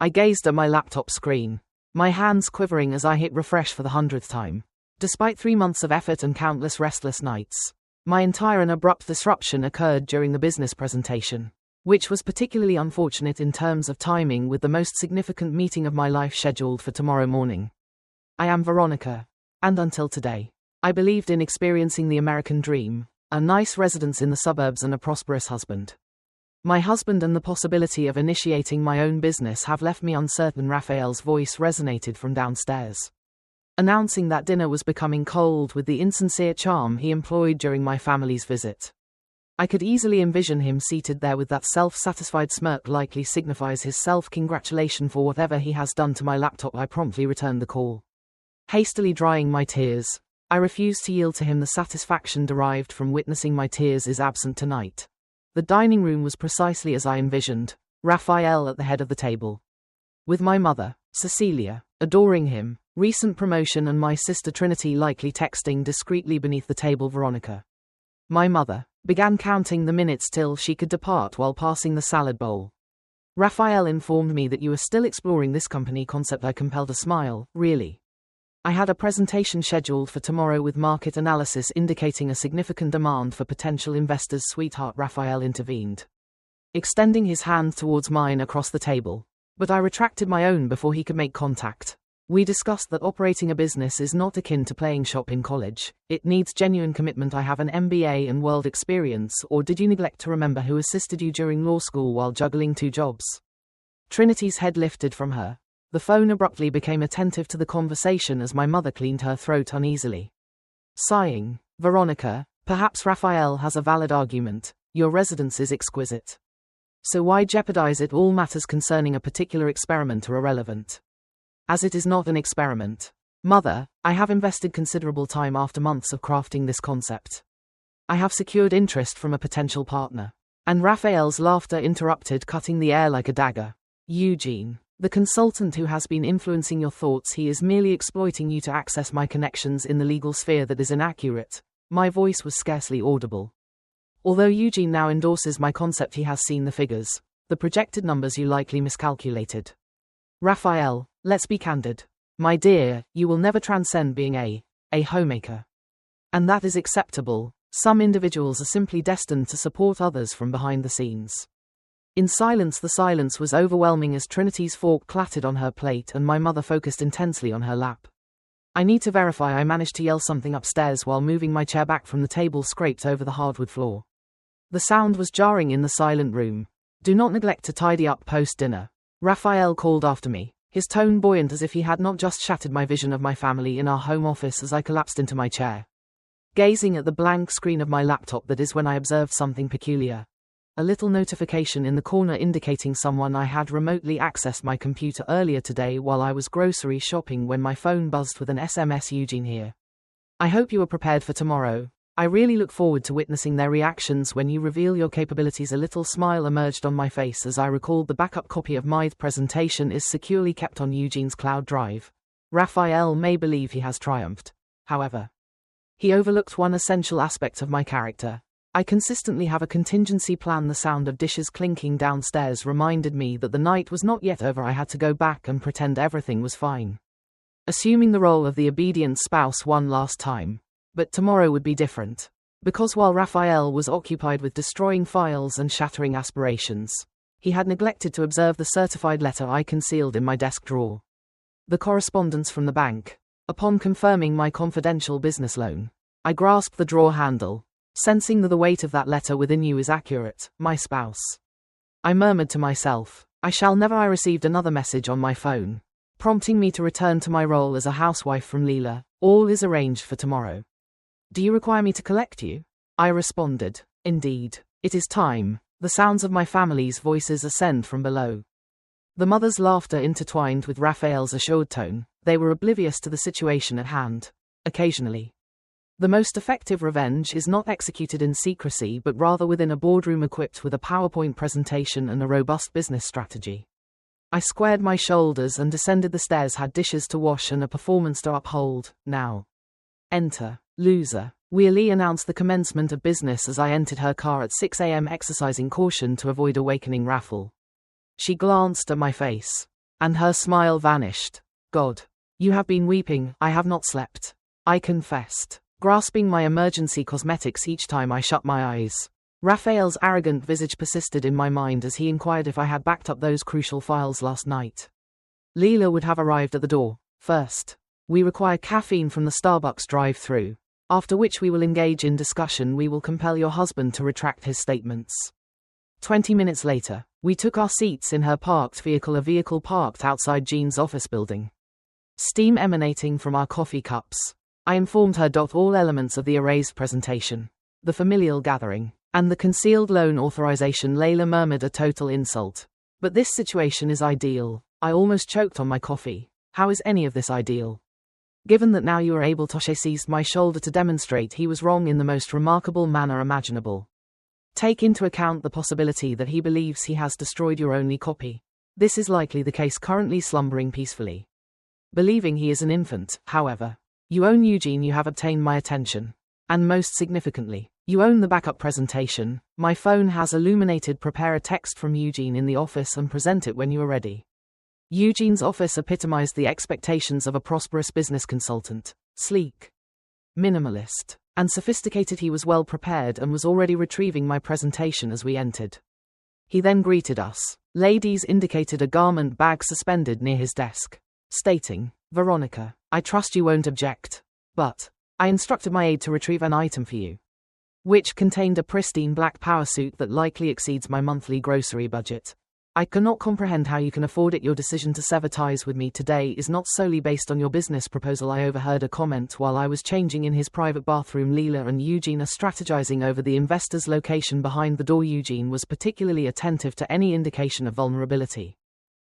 I gazed at my laptop screen, my hands quivering as I hit refresh for the 100th time. Despite 3 months of effort and countless restless nights, my entire and abrupt disruption occurred during the business presentation, which was particularly unfortunate in terms of timing with the most significant meeting of my life scheduled for tomorrow morning. I am Veronica, and until today, I believed in experiencing the American dream, a nice residence in the suburbs and a prosperous husband. My husband and the possibility of initiating my own business have left me uncertain. Raphael's voice resonated from downstairs, announcing that dinner was becoming cold with the insincere charm he employed during my family's visit. I could easily envision him seated there with that self-satisfied smirk likely signifies his self-congratulation for whatever he has done to my laptop. I promptly returned the call, hastily drying my tears. I refused to yield to him. The satisfaction derived from witnessing my tears is absent tonight. The dining room was precisely as I envisioned, Raphael at the head of the table, with my mother, Cecilia, adoring him, recent promotion, and my sister Trinity likely texting discreetly beneath the table. Veronica, my mother, began counting the minutes till she could depart while passing the salad bowl. Raphael informed me that you were still exploring this company concept. I compelled a smile. Really? I had a presentation scheduled for tomorrow with market analysis indicating a significant demand for potential investors. Sweetheart, Raphael intervened, extending his hand towards mine across the table, but I retracted my own before he could make contact. We discussed that operating a business is not akin to playing shop in college. It needs genuine commitment. I have an MBA and world experience. Or did you neglect to remember who assisted you during law school while juggling 2 jobs? Trinity's head lifted from her. The phone abruptly became attentive to the conversation as my mother cleaned her throat uneasily, sighing. Veronica, perhaps Raphael has a valid argument. Your residence is exquisite. So why jeopardize it? All matters concerning a particular experiment are irrelevant, as it is not an experiment. Mother, I have invested considerable time after months of crafting this concept. I have secured interest from a potential partner. And Raphael's laughter interrupted, cutting the air like a dagger. Eugene, the consultant who has been influencing your thoughts, he is merely exploiting you to access my connections in the legal sphere. That is inaccurate. My voice was scarcely audible. Although Eugene now endorses my concept, he has seen the figures. The projected numbers you likely miscalculated. Raphael, let's be candid. My dear, you will never transcend being a homemaker. And that is acceptable. Some individuals are simply destined to support others from behind the scenes. In silence, the silence was overwhelming as Trinity's fork clattered on her plate and my mother focused intensely on her lap. I need to verify. I managed to yell something upstairs while moving my chair back from the table scraped over the hardwood floor. The sound was jarring in the silent room. Do not neglect to tidy up post-dinner, Raphael called after me, his tone buoyant as if he had not just shattered my vision of my family in our home office. As I collapsed into my chair, gazing at the blank screen of my laptop, that is when I observed something peculiar. A little notification in the corner indicating someone I had remotely accessed my computer earlier today while I was grocery shopping when my phone buzzed with an SMS. Eugene here. I hope you are prepared for tomorrow. I really look forward to witnessing their reactions when you reveal your capabilities. A little smile emerged on my face as I recalled the backup copy of my presentation is securely kept on Eugene's cloud drive. Raphael may believe he has triumphed. However, he overlooked one essential aspect of my character. I consistently have a contingency plan. The sound of dishes clinking downstairs reminded me that the night was not yet over. I had to go back and pretend everything was fine, assuming the role of the obedient spouse one last time. But tomorrow would be different, because while Raphael was occupied with destroying files and shattering aspirations, he had neglected to observe the certified letter I concealed in my desk drawer. The correspondence from the bank. Upon confirming my confidential business loan, I grasped the drawer handle, sensing that the weight of that letter within you is accurate, my spouse. I murmured to myself, I shall never. I received another message on my phone, prompting me to return to my role as a housewife from Leela. All is arranged for tomorrow. Do you require me to collect you? I responded, indeed. It is time. The sounds of my family's voices ascend from below. The mother's laughter intertwined with Raphael's assured tone. They were oblivious to the situation at hand. Occasionally, the most effective revenge is not executed in secrecy but rather within a boardroom equipped with a PowerPoint presentation and a robust business strategy. I squared my shoulders and descended the stairs. Had dishes to wash and a performance to uphold. Now. Enter. Loser. Wearily announced the commencement of business as I entered her car at 6 a.m. exercising caution to avoid awakening Raffle. She glanced at my face, and her smile vanished. God. You have been weeping. I have not slept, I confessed, grasping my emergency cosmetics each time I shut my eyes. Raphael's arrogant visage persisted in my mind as he inquired if I had backed up those crucial files last night. Leela would have arrived at the door. First, we require caffeine from the Starbucks drive-thru, after which we will engage in discussion. We will compel your husband to retract his statements. 20 minutes later, we took our seats in her parked vehicle, a vehicle parked outside Jean's office building. Steam emanating from our coffee cups. I informed her. All elements of the erased presentation, the familial gathering, and the concealed loan authorization. Layla murmured, a total insult. But this situation is ideal. I almost choked on my coffee. How is any of this ideal? Given that now you are able to. She seized my shoulder to demonstrate he was wrong in the most remarkable manner imaginable. Take into account the possibility that he believes he has destroyed your only copy. This is likely the case, currently slumbering peacefully. Believing he is an infant, however. You own Eugene. You have obtained my attention. And most significantly, you own the backup presentation. My phone has illuminated. Prepare a text from Eugene in the office and present it when you are ready. Eugene's office epitomized the expectations of a prosperous business consultant. Sleek, minimalist, and sophisticated. He was well prepared and was already retrieving my presentation as we entered. He then greeted us. Ladies indicated a garment bag suspended near his desk, stating, Veronica, I trust you won't object, but I instructed my aide to retrieve an item for you, which contained a pristine black power suit that likely exceeds my monthly grocery budget. I cannot comprehend how you can afford it. Your decision to sever ties with me today is not solely based on your business proposal. I overheard a comment while I was changing in his private bathroom. Leela and Eugene are strategizing over the investor's location behind the door. Eugene was particularly attentive to any indication of vulnerability,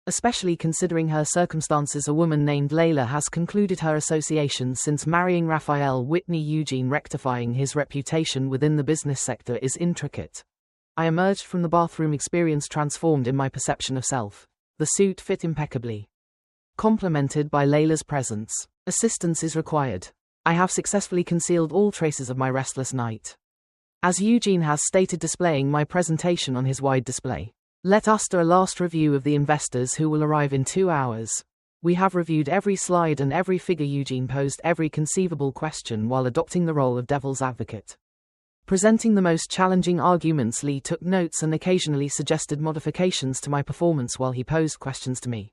especially considering her circumstances. A woman named Layla has concluded her association since marrying Raphael Whitney. Eugene rectifying his reputation within the business sector is intricate. I emerged from the bathroom experience transformed in my perception of self. The suit fit impeccably, complemented by Layla's presence. Assistance is required. I have successfully concealed all traces of my restless night, as Eugene has stated, displaying my presentation on his wide display. Let us do a last review of the investors who will arrive in 2 hours. We have reviewed every slide and every figure. Eugene posed every conceivable question while adopting the role of devil's advocate, presenting the most challenging arguments. Lee took notes and occasionally suggested modifications to my performance while he posed questions to me.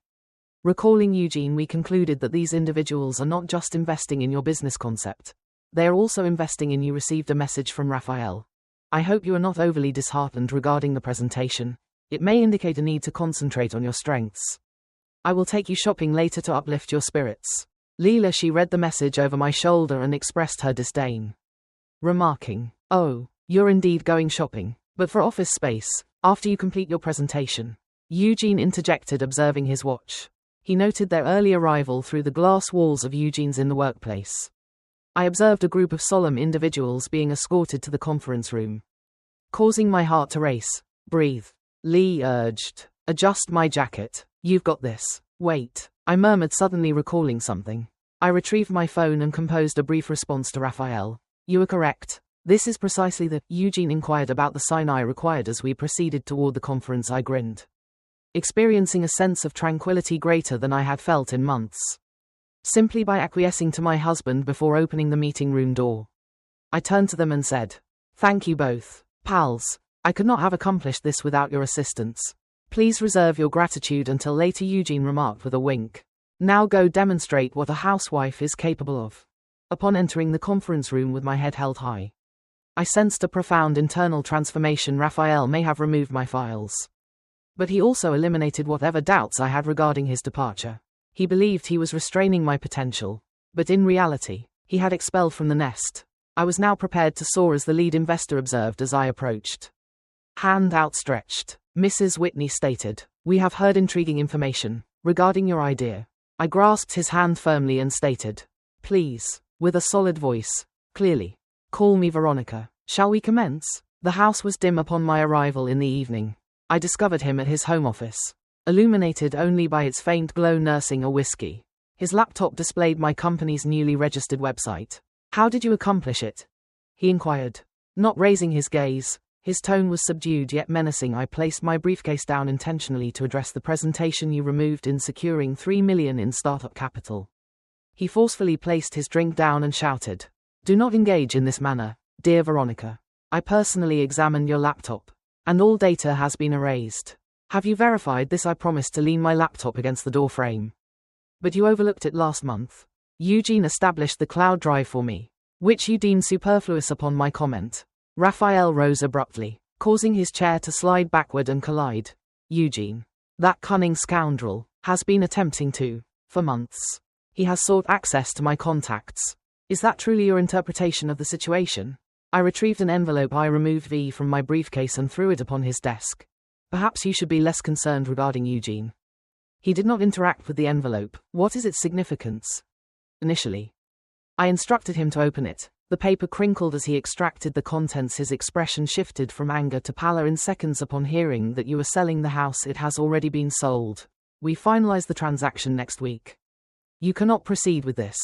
Recalling Eugene, we concluded that these individuals are not just investing in your business concept. They are also investing in you. Received a message from Raphael. I hope you are not overly disheartened regarding the presentation. It may indicate a need to concentrate on your strengths. I will take you shopping later to uplift your spirits. Leela. She read the message over my shoulder and expressed her disdain, remarking, Oh, you're indeed going shopping, but for office space, after you complete your presentation. Eugene interjected, observing his watch. He noted their early arrival through the glass walls of Eugene's in the workplace. I observed a group of solemn individuals being escorted to the conference room, causing my heart to race. Breathe, Lee urged. Adjust my jacket. You've got this. Wait, I murmured, suddenly recalling something. I retrieved my phone and composed a brief response to Raphael. You are correct. This is precisely the. Eugene inquired about the sign I required as we proceeded toward the conference. I grinned, experiencing a sense of tranquility greater than I had felt in months, simply by acquiescing to my husband before opening the meeting room door. I turned to them and said, Thank you both, pals. I could not have accomplished this without your assistance. Please reserve your gratitude until later. Eugene remarked with a wink. Now go demonstrate what a housewife is capable of. Upon entering the conference room with my head held high, I sensed a profound internal transformation. Raphael may have removed my files, but he also eliminated whatever doubts I had regarding his departure. He believed he was restraining my potential, but in reality, he had expelled from the nest. I was now prepared to soar, as the lead investor observed as I approached. Hand outstretched, Mrs. Whitney stated, We have heard intriguing information regarding your idea. I grasped his hand firmly and stated, Please, with a solid voice, clearly, call me Veronica. Shall we commence? The house was dim upon my arrival in the evening. I discovered him at his home office, illuminated only by its faint glow, nursing a whiskey. His laptop displayed my company's newly registered website. How did you accomplish it? He inquired, not raising his gaze. His tone was subdued yet menacing. I placed my briefcase down intentionally to address the presentation you removed in securing $3 million in startup capital. He forcefully placed his drink down and shouted, "Do not engage in this manner, dear Veronica. I personally examined your laptop, and all data has been erased. Have you verified this?" I promised to lean my laptop against the door frame. "But you overlooked it last month. Eugene established the cloud drive for me, which you deemed superfluous." Upon my comment, Raphael rose abruptly, causing his chair to slide backward and collide. "Eugene, that cunning scoundrel, has been attempting to, for months. He has sought access to my contacts. Is that truly your interpretation of the situation?" I retrieved an envelope. I removed V from my briefcase and threw it upon his desk. "Perhaps you should be less concerned regarding Eugene. He did not interact with the envelope. What is its significance?" Initially, I instructed him to open it. The paper crinkled as he extracted the contents. His expression shifted from anger to pallor in seconds. "Upon hearing that you were selling the house, it has already been sold. We finalize the transaction next week. You cannot proceed with this."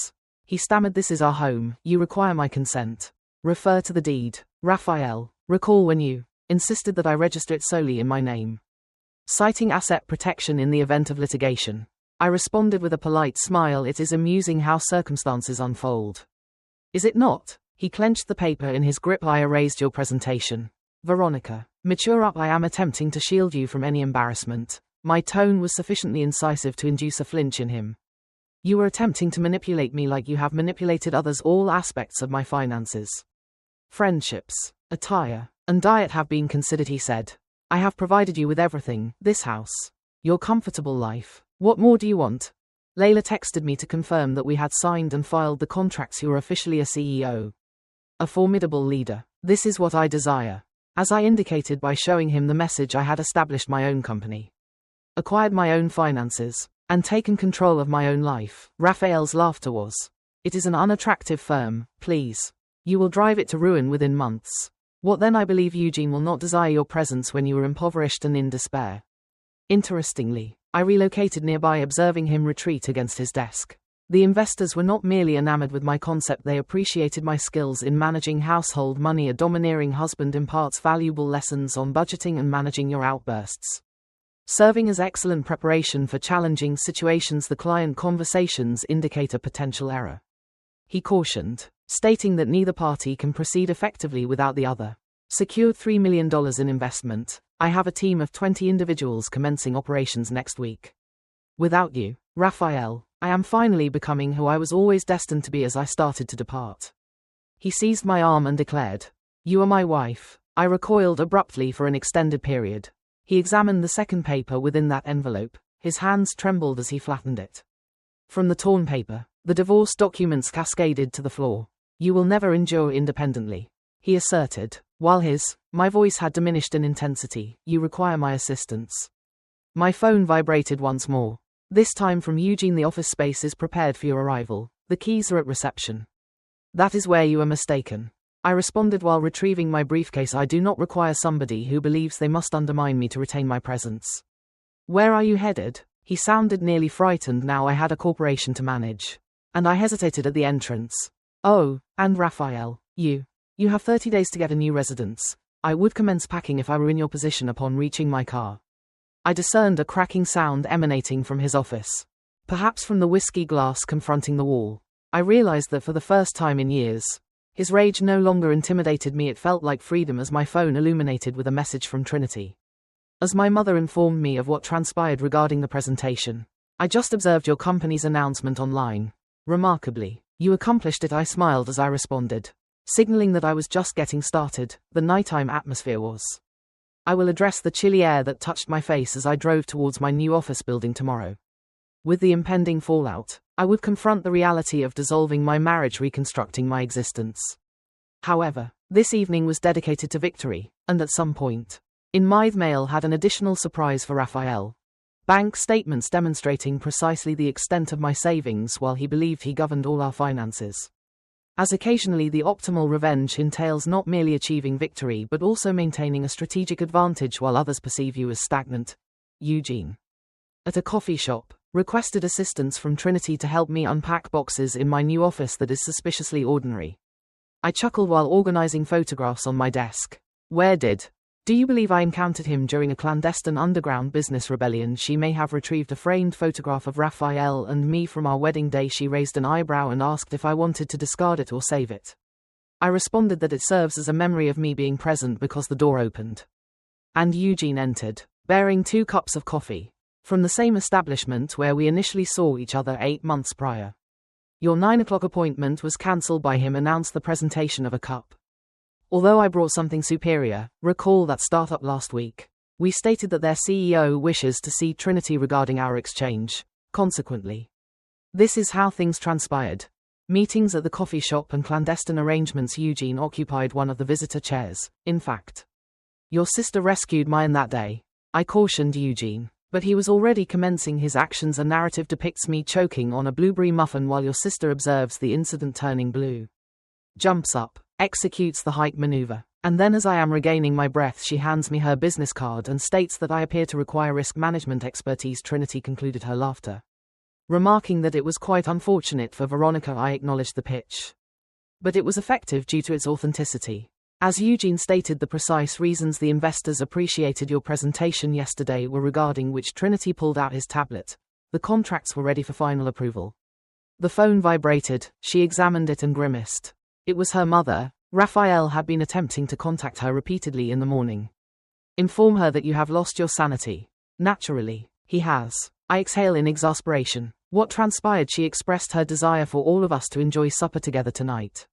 He stammered. "This is our home. You require my consent. Refer to the deed." "Raphael, recall when you insisted that I register it solely in my name, citing asset protection in the event of litigation." I responded with a polite smile. "It is amusing how circumstances unfold. Is it not?" He clenched the paper in his grip. "I erased your presentation. Veronica, mature up. I am attempting to shield you from any embarrassment." My tone was sufficiently incisive to induce a flinch in him. "You were attempting to manipulate me like you have manipulated others. All aspects of my finances, friendships, attire, and diet have been considered," he said. "I have provided you with everything, this house, your comfortable life. What more do you want?" Layla texted me to confirm that we had signed and filed the contracts. "You are officially a CEO. A formidable leader. This is what I desire." As I indicated by showing him the message, I had established my own company, acquired my own finances, and taken control of my own life. Raphael's laughter was, "It is an unattractive firm, please. You will drive it to ruin within months. What then?" "I believe Eugene will not desire your presence when you are impoverished and in despair." Interestingly, I relocated nearby, observing him retreat against his desk. The investors were not merely enamored with my concept, they appreciated my skills in managing household money. A domineering husband imparts valuable lessons on budgeting and managing your outbursts, serving as excellent preparation for challenging situations. The client conversations indicate a potential error, he cautioned, stating that neither party can proceed effectively without the other. Secured $3 million in investment. I have a team of 20 individuals commencing operations next week. Without you, Raphael, I am finally becoming who I was always destined to be. As I started to depart, he seized my arm and declared, "You are my wife." I recoiled abruptly for an extended period. He examined the second paper within that envelope. His hands trembled as he flattened it. From the torn paper, the divorce documents cascaded to the floor. "You will never endure independently," he asserted, while my voice had diminished in intensity. "You require my assistance." My phone vibrated once more. This time from Eugene. "The office space is prepared for your arrival. The keys are at reception." "That is where you are mistaken," I responded while retrieving my briefcase. "I do not require somebody who believes they must undermine me to retain my presence." "Where are you headed?" He sounded nearly frightened. Now I had a corporation to manage, and I hesitated at the entrance. "Oh, and Raphael, you have 30 days to get a new residence. I would commence packing if I were in your position." Upon reaching my car, I discerned a cracking sound emanating from his office, perhaps from the whiskey glass confronting the wall. I realized that for the first time in years, his rage no longer intimidated me. It felt like freedom as my phone illuminated with a message from Trinity. "As my mother informed me of what transpired regarding the presentation, I just observed your company's announcement online. Remarkably, you accomplished it." I smiled as I responded, signaling that I was just getting started. The nighttime atmosphere was. I will address the chilly air that touched my face as I drove towards my new office building tomorrow. With the impending fallout, I would confront the reality of dissolving my marriage, reconstructing my existence. However, this evening was dedicated to victory, and at some point, in my mail had an additional surprise for Raphael. Bank statements demonstrating precisely the extent of my savings while he believed he governed all our finances. As occasionally the optimal revenge entails not merely achieving victory but also maintaining a strategic advantage while others perceive you as stagnant. Eugene, at a coffee shop, requested assistance from Trinity to help me unpack boxes in my new office that is suspiciously ordinary. I chuckled while organizing photographs on my desk. Where did? Do you believe I encountered him during a clandestine underground business rebellion? She may have retrieved a framed photograph of Raphael and me from our wedding day. She raised an eyebrow and asked if I wanted to discard it or save it. I responded that it serves as a memory of me being present because the door opened. And Eugene entered, bearing 2 cups of coffee. From the same establishment where we initially saw each other 8 months prior. Your 9 o'clock appointment was cancelled by him, announced the presentation of a cup. Although I brought something superior, recall that startup last week. We stated that their CEO wishes to see Trinity regarding our exchange. Consequently, this is how things transpired. Meetings at the coffee shop and clandestine arrangements. Eugene occupied one of the visitor chairs. In fact, your sister rescued mine that day. I cautioned Eugene, but he was already commencing his actions. A narrative depicts me choking on a blueberry muffin while your sister observes the incident turning blue. Jumps up, executes the hike maneuver, and then as I am regaining my breath she hands me her business card and states that I appear to require risk management expertise. Trinity concluded her laughter, remarking that it was quite unfortunate for Veronica. I acknowledged the pitch, but it was effective due to its authenticity. As Eugene stated, the precise reasons the investors appreciated your presentation yesterday were regarding which Trinity pulled out his tablet. The contracts were ready for final approval. The phone vibrated, she examined it and grimaced. It was her mother. Raphael had been attempting to contact her repeatedly in the morning. Inform her that you have lost your sanity. Naturally, he has. I exhale in exasperation. What transpired? She expressed her desire for all of us to enjoy supper together tonight.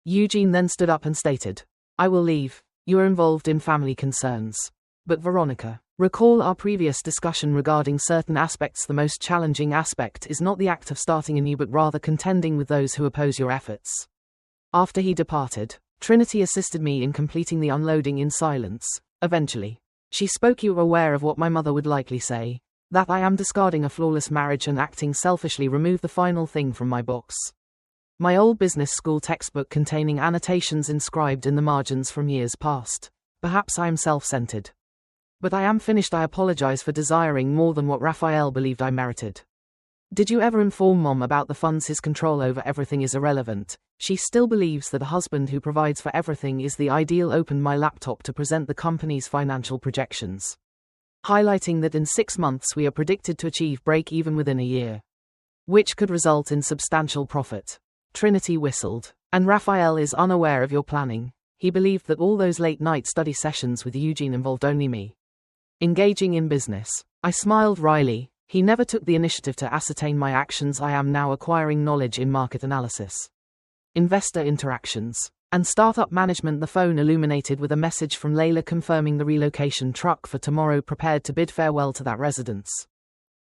Eugene then stood up and stated, I will leave. You are involved in family concerns. But Veronica, recall our previous discussion regarding certain aspects. The most challenging aspect is not the act of starting anew but rather contending with those who oppose your efforts. After he departed, Trinity assisted me in completing the unloading in silence. Eventually, she spoke. You are aware of what my mother would likely say, that I am discarding a flawless marriage and acting selfishly. Remove the final thing from my box. My old business school textbook containing annotations inscribed in the margins from years past. Perhaps I am self-centered. But I am finished. I apologize for desiring more than what Raphael believed I merited. Did you ever inform Mom about the funds? His control over everything is irrelevant. She still believes that a husband who provides for everything is the ideal. Opened my laptop to present the company's financial projections, highlighting that in 6 months we are predicted to achieve break-even within a year, which could result in substantial profit. Trinity whistled. And Raphael is unaware of your planning. He believed that all those late-night study sessions with Eugene involved only me engaging in business. I smiled wryly. He never took the initiative to ascertain my actions. I am now acquiring knowledge in market analysis, investor interactions, and startup management. The phone illuminated with a message from Layla confirming the relocation truck for tomorrow. Prepared to bid farewell to that residence.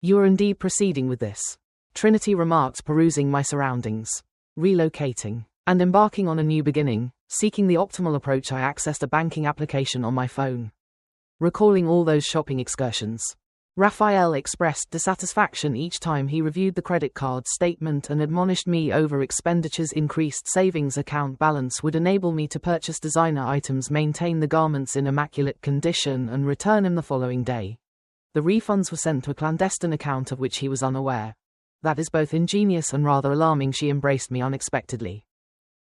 You are indeed proceeding with this, Trinity remarked, perusing my surroundings. Relocating and embarking on a new beginning. Seeking the optimal approach, I accessed a banking application on my phone, recalling all those shopping excursions. Raphael expressed dissatisfaction each time he reviewed the credit card statement and admonished me over expenditures. Increased savings account balance would enable me to purchase designer items, maintain the garments in immaculate condition, and return him the following day. The refunds were sent to a clandestine account of which he was unaware. That is both ingenious and rather alarming. She embraced me unexpectedly,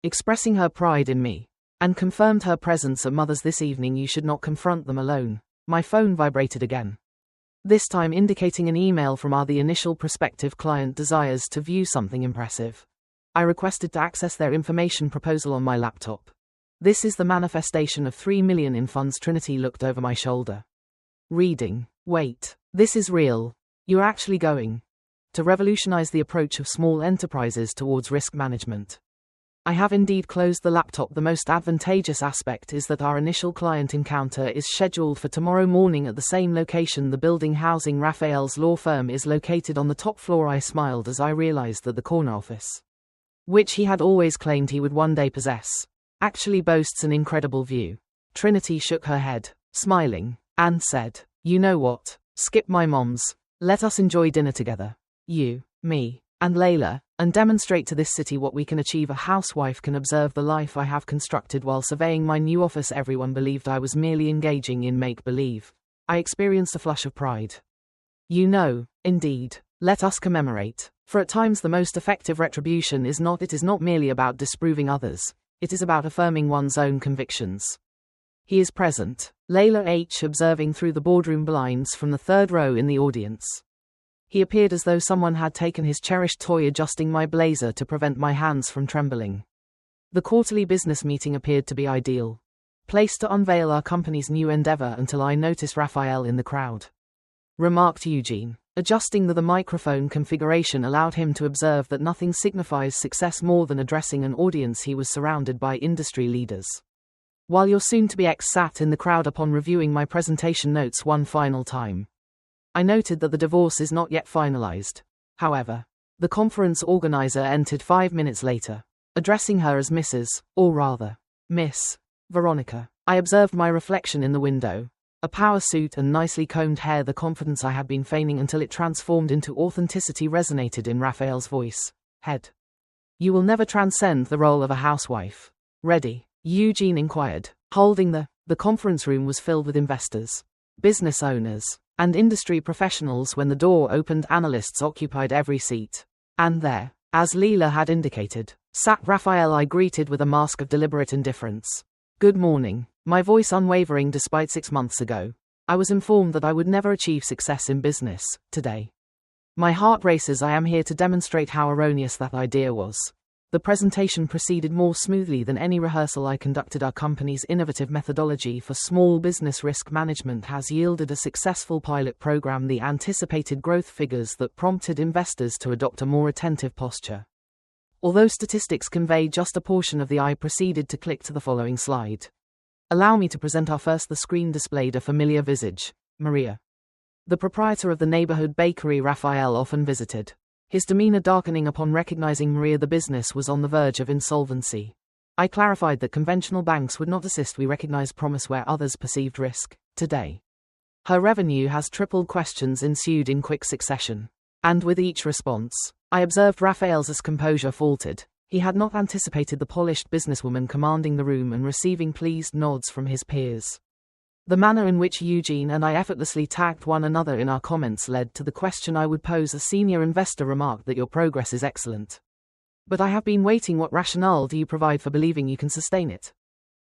expressing her pride in me, and confirmed her presence at Mother's this evening. You should not confront them alone. My phone vibrated again, this time indicating an email from the initial prospective client desires to view something impressive. I requested to access their information proposal on my laptop. This is the manifestation of 3 million in funds. Trinity looked over my shoulder. Reading. Wait. This is real. You're actually going to revolutionize the approach of small enterprises towards risk management. I have indeed closed the laptop. The most advantageous aspect is that our initial client encounter is scheduled for tomorrow morning at the same location. The building housing Raphael's law firm is located on the top floor. I smiled as I realized that the corner office, which he had always claimed he would one day possess, actually boasts an incredible view. Trinity shook her head, smiling, and said, You know what? Skip my mom's. Let us enjoy dinner together. You, me, and Layla, and demonstrate to this city what we can achieve. A housewife can observe the life I have constructed while surveying my new office. Everyone believed I was merely engaging in make-believe. I experienced a flush of pride. You know, indeed, let us commemorate. For at times the most effective retribution is not merely about disproving others. It is about affirming one's own convictions. He is present. Layla H. observing through the boardroom blinds from the third row in the audience. He appeared as though someone had taken his cherished toy, adjusting my blazer to prevent my hands from trembling. The quarterly business meeting appeared to be ideal. Placed to unveil our company's new endeavor until I noticed Raphael in the crowd. Remarked Eugene. Adjusting the microphone configuration allowed him to observe that nothing signifies success more than addressing an audience. He was surrounded by industry leaders. While your soon-to-be ex sat in the crowd upon reviewing my presentation notes one final time. I noted that the divorce is not yet finalized. However, the conference organizer entered 5 minutes later, addressing her as Mrs., or rather, Miss, Veronica. I observed my reflection in the window. A power suit and nicely combed hair. The confidence I had been feigning until it transformed into authenticity resonated in Raphael's voice. Head. You will never transcend the role of a housewife. Ready? Eugene inquired. Holding the conference room was filled with investors, business owners, and industry professionals. When the door opened, analysts occupied every seat. And there, as Leela had indicated, sat Raphael. I greeted with a mask of deliberate indifference. Good morning. My voice unwavering despite 6 months ago. I was informed that I would never achieve success in business. Today, my heart races. I am here to demonstrate how erroneous that idea was. The presentation proceeded more smoothly than any rehearsal I conducted. Our company's innovative methodology for small business risk management has yielded a successful pilot program. The anticipated growth figures that prompted investors to adopt a more attentive posture. Although statistics convey just a portion of I proceeded to click to the following slide. Allow me to present our first. The screen displayed a familiar visage, Maria, the proprietor of the neighborhood bakery Raphael often visited. His demeanor darkening upon recognizing Maria. The business was on the verge of insolvency. I clarified that conventional banks would not assist. We recognize promise where others perceived risk. Today, her revenue has tripled. Questions ensued in quick succession. And with each response, I observed Raphael's composure faltered. He had not anticipated the polished businesswoman commanding the room and receiving pleased nods from his peers. The manner in which Eugene and I effortlessly tagged one another in our comments led to the question I would pose. A senior investor remarked that your progress is excellent. But I have been waiting. What rationale do you provide for believing you can sustain it?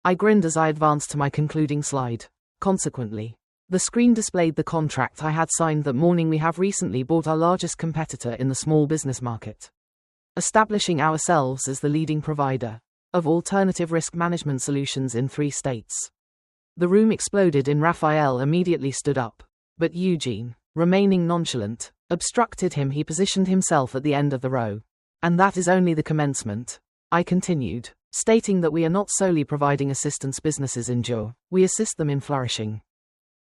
I grinned as I advanced to my concluding slide. Consequently, the screen displayed the contract I had signed that morning. We have recently bought our largest competitor in the small business market, establishing ourselves as the leading provider of alternative risk management solutions in 3 states. The room exploded in. Raphael immediately stood up, but Eugene, remaining nonchalant, obstructed him. He positioned himself at the end of the row. And that is only the commencement. I continued, stating that we are not solely providing assistance businesses endure, we assist them in flourishing.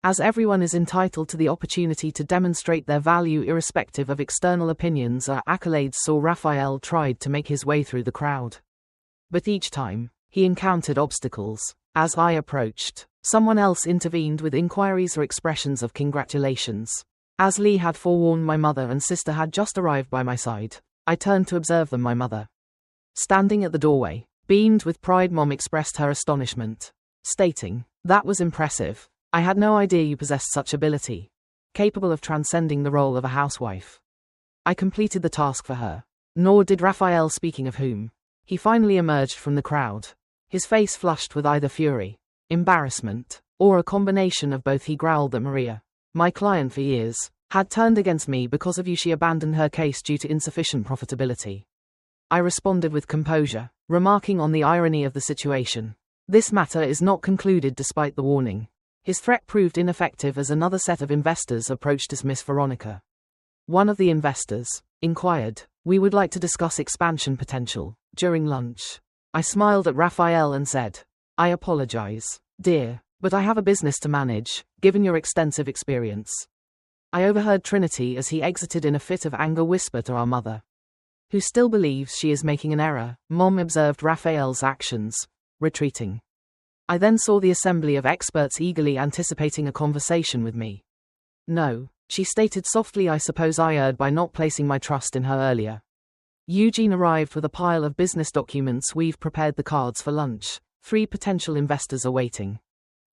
As everyone is entitled to the opportunity to demonstrate their value irrespective of external opinions or accolades. So Raphael tried to make his way through the crowd. But each time, he encountered obstacles. As I approached, someone else intervened with inquiries or expressions of congratulations. As Lee had forewarned, my mother and sister had just arrived by my side. I turned to observe them. My mother, standing at the doorway, beamed with pride. Mom expressed her astonishment, stating, "That was impressive. I had no idea you possessed such ability. Capable of transcending the role of a housewife." I completed the task for her. Nor did Raphael, speaking of whom. He finally emerged from the crowd. His face flushed with either fury, embarrassment, or a combination of both. He growled that Maria, my client for years, had turned against me because of you. She abandoned her case due to insufficient profitability. I responded with composure, remarking on the irony of the situation. This matter is not concluded despite the warning. His threat proved ineffective as another set of investors approached us. Miss Veronica, one of the investors, inquired, "We would like to discuss expansion potential during lunch." I smiled at Raphael and said, "I apologize, dear, but I have a business to manage, given your extensive experience." I overheard Trinity as he exited in a fit of anger whisper to our mother, who still believes she is making an error. Mom observed Raphael's actions, retreating. I then saw the assembly of experts eagerly anticipating a conversation with me. "No," she stated softly. "I suppose I erred by not placing my trust in her earlier." Eugene arrived with a pile of business documents. "We've prepared the cards for lunch. 3 potential investors are waiting."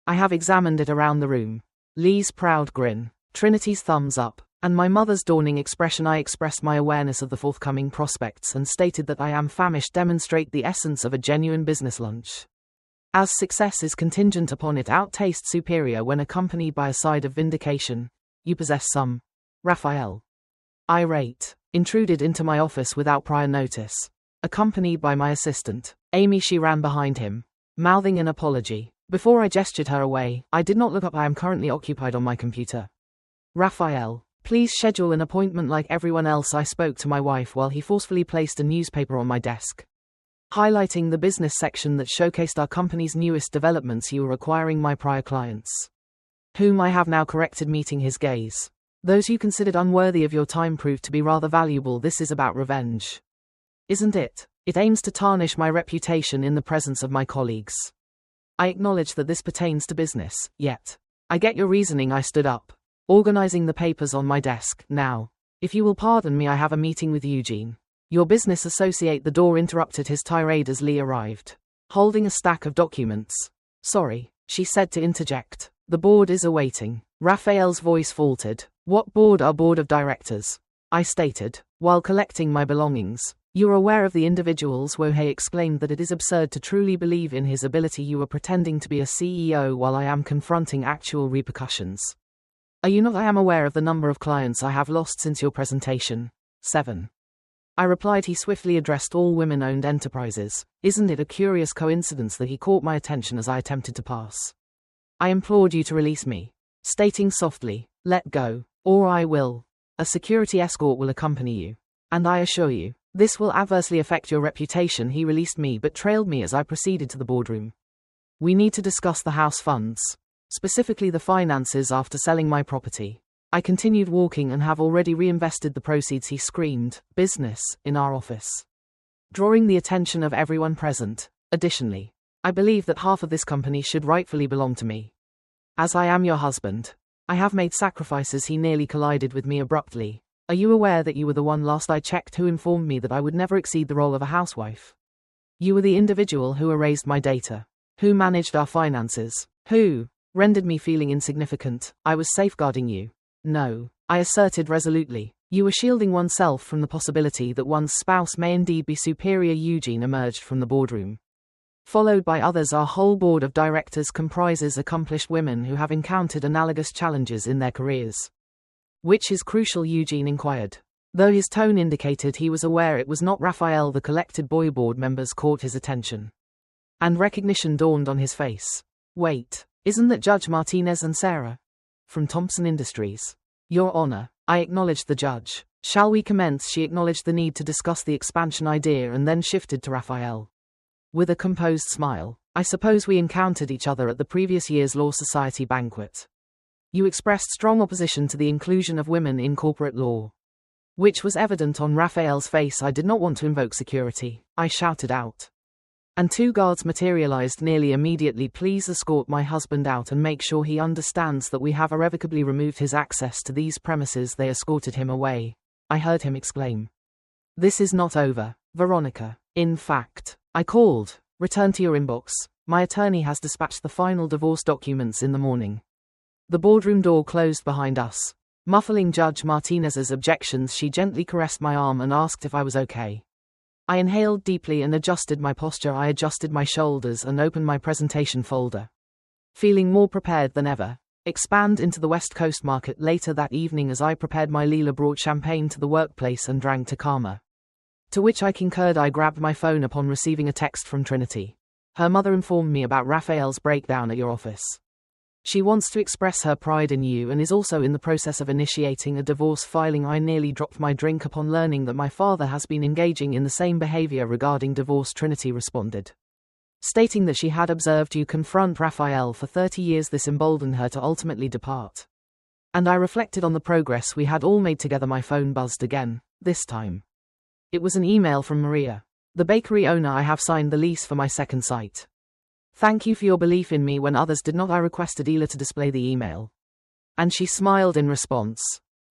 I have examined it around the room. Lee's proud grin, Trinity's thumbs up, and my mother's dawning expression. I expressed my awareness of the forthcoming prospects and stated that I am famished. Demonstrate the essence of a genuine business lunch. as success is contingent upon it outtastes superior when accompanied by a side of vindication. You possess some. Raphael, irate, intruded into my office without prior notice. Accompanied by my assistant, Amy, she ran behind him, mouthing an apology. Before I gestured her away, I did not look up. I am currently occupied on my computer. Raphael, please schedule an appointment like everyone else. I spoke to my wife while he forcefully placed a newspaper on my desk, highlighting the business section that showcased our company's newest developments. You were acquiring my prior clients, whom I have now corrected. Meeting his gaze. Those you considered unworthy of your time proved to be rather valuable. This is about revenge, isn't it? It aims to tarnish my reputation in the presence of my colleagues. I acknowledge that this pertains to business, yet I get your reasoning. I stood up, organizing the papers on my desk. Now, if you will pardon me, I have a meeting with Eugene, your business associate. The door interrupted his tirade as Lee arrived, holding a stack of documents. Sorry, she said to interject. The board is awaiting. Raphael's voice faltered. What board? Our board of directors, I stated, while collecting my belongings. You're aware of the individuals? Wohei exclaimed that it is absurd to truly believe in his ability. You are pretending to be a CEO while I am confronting actual repercussions. Are you not? I am aware of the number of clients I have lost since your presentation. 7. I replied. He swiftly addressed all women-owned enterprises. Isn't it a curious coincidence that he caught my attention as I attempted to pass? I implored you to release me, stating softly, let go, or I will. A security escort will accompany you, and I assure you, this will adversely affect your reputation. He released me but trailed me as I proceeded to the boardroom. We need to discuss the house funds, specifically the finances after selling my property. I continued walking and have already reinvested the proceeds. He screamed, business, in our office, drawing the attention of everyone present. Additionally, I believe that half of this company should rightfully belong to me, as I am your husband. I have made sacrifices. He nearly collided with me abruptly. Are you aware that you were the one last I checked who informed me that I would never exceed the role of a housewife? You were the individual who erased my data, who managed our finances, who rendered me feeling insignificant. I was safeguarding you. No, I asserted resolutely. You were shielding oneself from the possibility that one's spouse may indeed be superior. Eugene emerged from the boardroom, followed by others. Our whole board of directors comprises accomplished women who have encountered analogous challenges in their careers. Which is crucial? Eugene inquired. Though his tone indicated he was aware it was not Raphael, the collected board members caught his attention, and recognition dawned on his face. Wait, isn't that Judge Martinez and Sarah? From Thompson Industries. Your Honor, I acknowledged the judge. Shall we commence? She acknowledged the need to discuss the expansion idea and then shifted to Raphael. With a composed smile, I suppose we encountered each other at the previous year's Law Society banquet. You expressed strong opposition to the inclusion of women in corporate law, which was evident on Raphael's face. I did not want to invoke security, I shouted out. And 2 guards materialized nearly immediately. Please escort my husband out and make sure he understands that we have irrevocably removed his access to these premises. They escorted him away. I heard him exclaim. This is not over, Veronica. In fact, I called. Return to your inbox. My attorney has dispatched the final divorce documents in the morning. The boardroom door closed behind us. Muffling Judge Martinez's objections, she gently caressed my arm and asked if I was okay. I inhaled deeply and adjusted my posture. I adjusted my shoulders and opened my presentation folder, feeling more prepared than ever. Expand into the West Coast market. Later that evening, as I prepared, my Leela brought champagne to the workplace and drank to Karma, to which I concurred. I grabbed my phone upon receiving a text from Trinity. Her mother informed me about Raphael's breakdown at your office. She wants to express her pride in you and is also in the process of initiating a divorce filing. I nearly dropped my drink upon learning that my father has been engaging in the same behavior regarding divorce. Trinity responded, stating that she had observed you confront Raphael for 30 years. This emboldened her to ultimately depart. And I reflected on the progress we had all made together. My phone buzzed again, this time. It was an email from Maria, the bakery owner. I have signed the lease for my second site. Thank you for your belief in me when others did not. I requested Ela to display the email, and she smiled in response,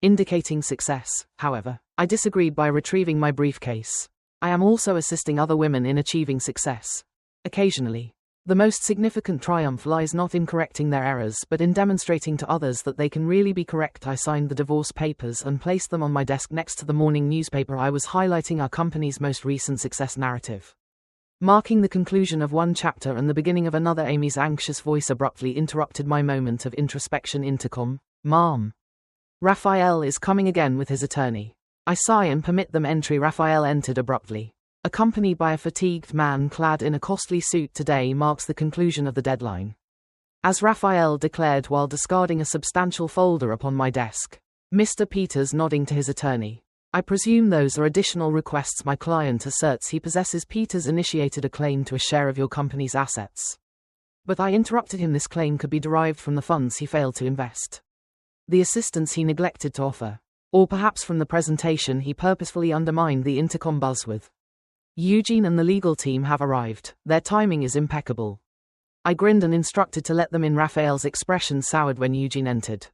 indicating success. However, I disagreed by retrieving my briefcase. I am also assisting other women in achieving success. Occasionally, the most significant triumph lies not in correcting their errors but in demonstrating to others that they can really be correct. I signed the divorce papers and placed them on my desk next to the morning newspaper. I was highlighting our company's most recent success narrative. Marking the conclusion of one chapter and the beginning of another, Amy's anxious voice abruptly interrupted my moment of introspection. Intercom. Ma'am. Raphael is coming again with his attorney. I sigh and permit them entry. Raphael entered abruptly, accompanied by a fatigued man clad in a costly suit. Today marks the conclusion of the deadline, as Raphael declared while discarding a substantial folder upon my desk. Mr. Peters nodding to his attorney. I presume those are additional requests my client asserts he possesses. Peters initiated a claim to a share of your company's assets. But I interrupted him. This claim could be derived from the funds he failed to invest, the assistance he neglected to offer, or perhaps from the presentation he purposefully undermined. The intercom buzzed with. Eugene and the legal team have arrived. Their timing is impeccable. I grinned and instructed to let them in. Raphael's expression soured when Eugene entered,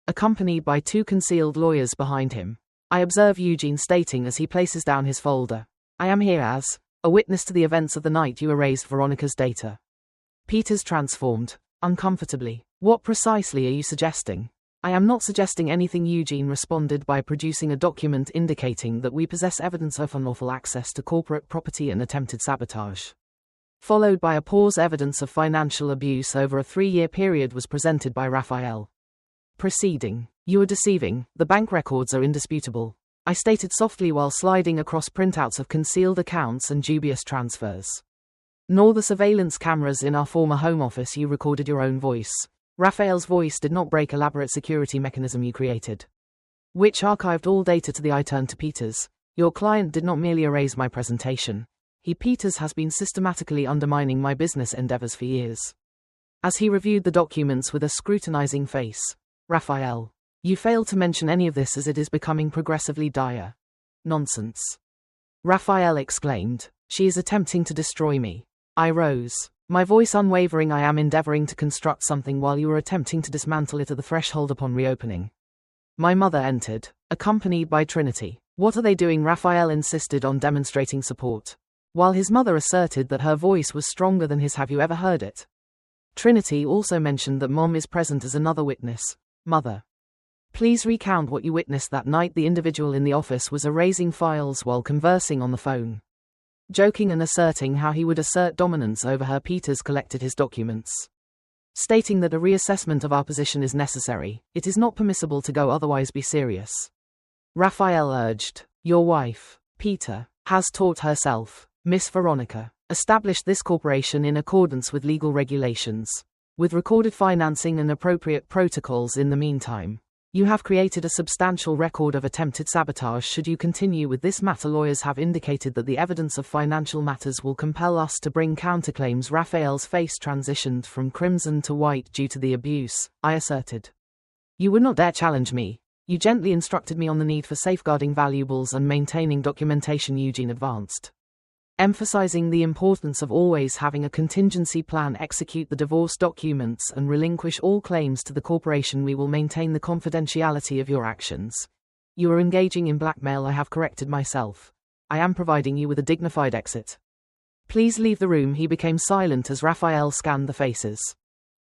accompanied by two concealed lawyers behind him. I observe Eugene stating as he places down his folder, I am here as a witness to the events of the night you erased Veronica's data. Peters transformed uncomfortably. What precisely are you suggesting? I am not suggesting anything, Eugene responded by producing a document indicating that we possess evidence of unlawful access to corporate property and attempted sabotage. Followed by a pause. Evidence of financial abuse over a 3-year period was presented by Raphael. Proceeding. You are deceiving. The bank records are indisputable, I stated softly while sliding across printouts of concealed accounts and dubious transfers. Nor the surveillance cameras in our former home office. You recorded your own voice. Raphael's voice did not break elaborate security mechanism you created, which archived all data to the. I turned to Peters. Your client did not merely erase my presentation. Peters has been systematically undermining my business endeavors for years. As he reviewed the documents with a scrutinizing face. Raphael. You failed to mention any of this as it is becoming progressively dire. Nonsense. Raphael exclaimed. She is attempting to destroy me. I rose, my voice unwavering. I am endeavoring to construct something while you are attempting to dismantle it. At the threshold upon reopening, my mother entered, accompanied by Trinity. What are they doing? Raphael insisted on demonstrating support, while his mother asserted that her voice was stronger than his. Have you ever heard it? Trinity also mentioned that Mom is present as another witness. Mother. Please recount what you witnessed that night. The individual in the office was erasing files while conversing on the phone, joking and asserting how he would assert dominance over her. Peters collected his documents, stating that a reassessment of our position is necessary. It is not permissible to go otherwise. Be serious. Raphael urged. Your wife, Peter, has taught herself, Miss Veronica, established this corporation in accordance with legal regulations, with recorded financing and appropriate protocols. In the meantime, you have created a substantial record of attempted sabotage. Should you continue with this matter, lawyers have indicated that the evidence of financial matters will compel us to bring counterclaims. Raphael's face transitioned from crimson to white due to the abuse, I asserted. You would not dare challenge me. You gently instructed me on the need for safeguarding valuables and maintaining documentation. Eugene advanced, emphasizing the importance of always having a contingency plan. Execute the divorce documents and relinquish all claims to the corporation. We will maintain the confidentiality of your actions. You are engaging in blackmail. I have corrected myself. I am providing you with a dignified exit. Please leave the room. He became silent as Raphael scanned the faces,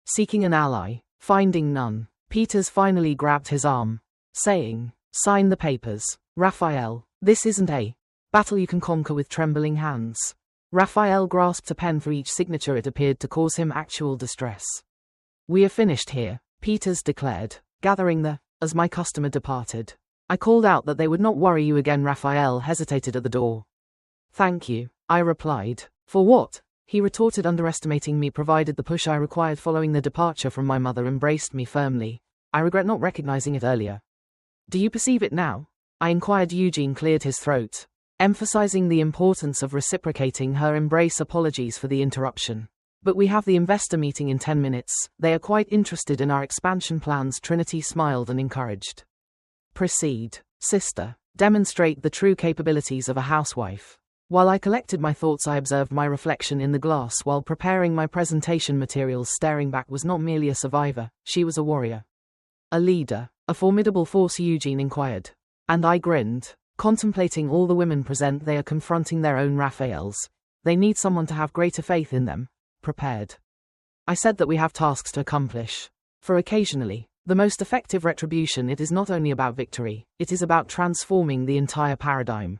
seeking an ally. Finding none, Peters finally grabbed his arm, saying, sign the papers. Raphael, this isn't a battle you can conquer with trembling hands. Raphael grasped a pen for each signature. It appeared to cause him actual distress. We are finished here, Peters declared, gathering the, as my customer departed. I called out that they would not worry you again. Raphael hesitated at the door. Thank you, I replied. For what? He retorted, underestimating me. Provided the push I required following the departure from my mother. Embraced me firmly. I regret not recognizing it earlier. Do you perceive it now? I inquired. Eugene cleared his throat, emphasizing the importance of reciprocating her embrace. Apologies for the interruption, but we have the investor meeting in 10 minutes. They are quite interested in our expansion plans. Trinity smiled and encouraged. Proceed, sister. Demonstrate the true capabilities of a housewife. While I collected my thoughts, I observed my reflection in the glass while preparing my presentation materials. Staring back was not merely a survivor, she was a warrior, a leader, a formidable force. Eugene inquired, and I grinned, contemplating all the women present. They are confronting their own Raphaels. They need someone to have greater faith in them, prepared. I said that we have tasks to accomplish. For occasionally, the most effective retribution. It is not only about victory, it is about transforming the entire paradigm.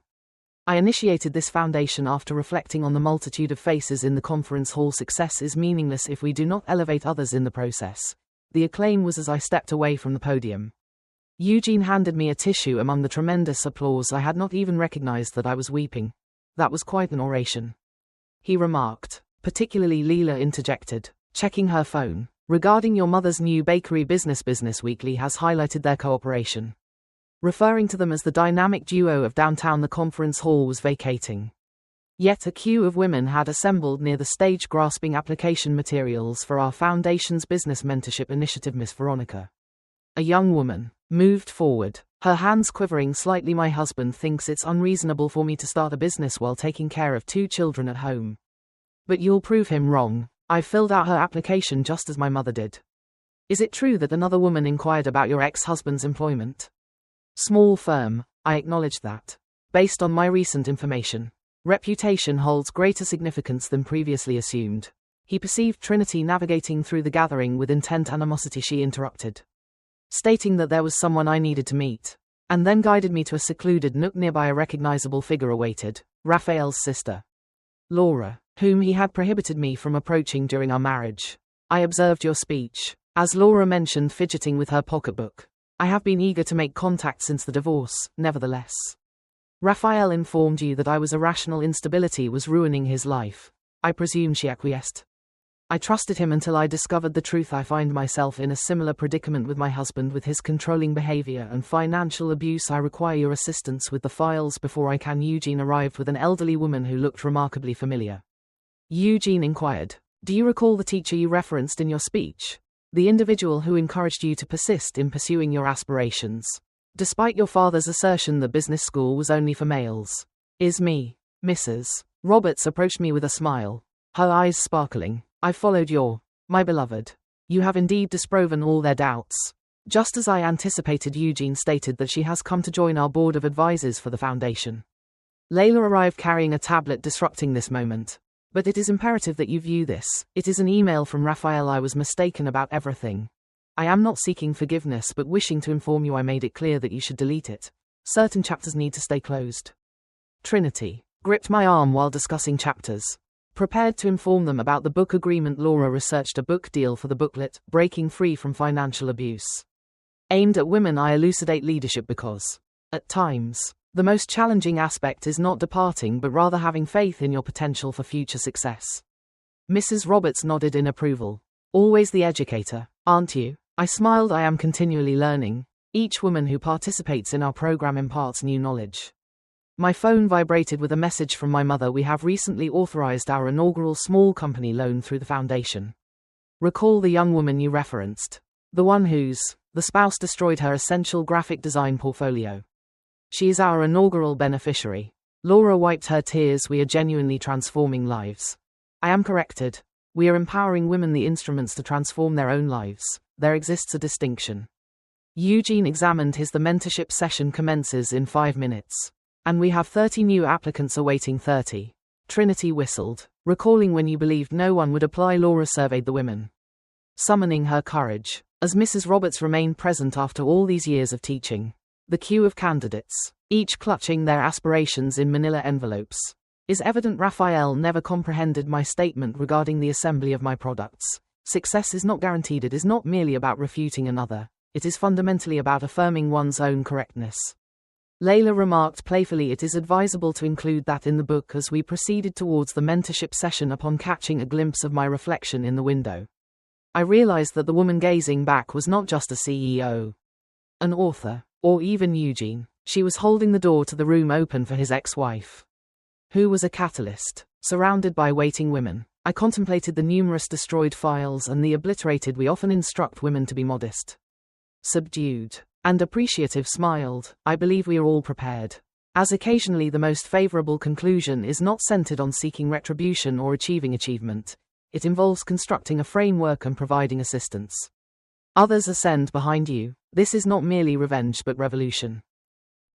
I initiated this foundation after reflecting on the multitude of faces in the conference hall. Success is meaningless if we do not elevate others in the process. The acclaim was as I stepped away from the podium. Eugene handed me a tissue. Among the tremendous applause, I had not even recognized that I was weeping. That was quite an oration, he remarked. Particularly Leela interjected, checking her phone. Regarding your mother's new bakery business, Business Weekly has highlighted their cooperation, referring to them as the dynamic duo of downtown. The conference hall was vacating. Yet a queue of women had assembled near the stage grasping application materials for our foundation's business mentorship initiative. Miss Veronica, a young woman, moved forward, her hands quivering slightly. My husband thinks it's unreasonable for me to start a business while taking care of 2 children at home. But you'll prove him wrong. I filled out her application just as my mother did. Is it true that another woman inquired about your ex-husband's employment? Small firm, I acknowledged that. Based on my recent information, reputation holds greater significance than previously assumed. He perceived Trinity navigating through the gathering with intent animosity. She interrupted, stating that there was someone I needed to meet, and then guided me to a secluded nook nearby. A recognizable figure awaited, Raphael's sister, Laura, whom he had prohibited me from approaching during our marriage. I observed your speech, as Laura mentioned, fidgeting with her pocketbook. I have been eager to make contact since the divorce. Nevertheless, Raphael informed you that I was irrational instability was ruining his life. I presume she acquiesced. I trusted him until I discovered the truth. I find myself in a similar predicament with my husband with his controlling behavior and financial abuse. I require your assistance with the files before I can. Eugene arrived with an elderly woman who looked remarkably familiar. Eugene inquired, do you recall the teacher you referenced in your speech? The individual who encouraged you to persist in pursuing your aspirations, despite your father's assertion that business school was only for males. Is me. Mrs. Roberts approached me with a smile, her eyes sparkling. I followed my beloved. You have indeed disproven all their doubts. Just as I anticipated, Eugene stated that she has come to join our board of advisors for the foundation. Layla arrived carrying a tablet, disrupting this moment. But it is imperative that you view this. It is an email from Raphael. I was mistaken about everything. I am not seeking forgiveness but wishing to inform you I made it clear that you should delete it. Certain chapters need to stay closed. Trinity gripped my arm while discussing chapters. Prepared to inform them about the book agreement, Laura researched a book deal for the booklet, Breaking Free from Financial Abuse. Aimed at women, I elucidate leadership because, at times, the most challenging aspect is not departing but rather having faith in your potential for future success. Mrs. Roberts nodded in approval. Always the educator, aren't you? I smiled. I am continually learning. Each woman who participates in our program imparts new knowledge. My phone vibrated with a message from my mother. We have recently authorized our inaugural small company loan through the foundation. Recall the young woman you referenced? The one whose, the spouse destroyed her essential graphic design portfolio. She is our inaugural beneficiary. Laura wiped her tears. We are genuinely transforming lives. I am corrected. We are empowering women, the instruments to transform their own lives. There exists a distinction. Eugene examined his. The mentorship session commences in 5 minutes. And we have 30 new applicants awaiting. 30. Trinity whistled, recalling when you believed no one would apply. Laura surveyed the women, summoning her courage, as Mrs. Roberts remained present after all these years of teaching. The queue of candidates, each clutching their aspirations in manila envelopes, is evident. Raphael never comprehended my statement regarding the assembly of my products. Success is not guaranteed. It is not merely about refuting another. It is fundamentally about affirming one's own correctness. Layla remarked playfully, it is advisable to include that in the book. As we proceeded towards the mentorship session, upon catching a glimpse of my reflection in the window, I realized that the woman gazing back was not just a CEO, an author, or even Eugene. She was holding the door to the room open for his ex-wife, who was a catalyst. Surrounded by waiting women, I contemplated the numerous destroyed files and the obliterated. We often instruct women to be modest, subdued, and appreciative. Smiled. I believe we are all prepared. As occasionally the most favorable conclusion is not centered on seeking retribution or achieving achievement. It involves constructing a framework and providing assistance. Others ascend behind you. This is not merely revenge but revolution.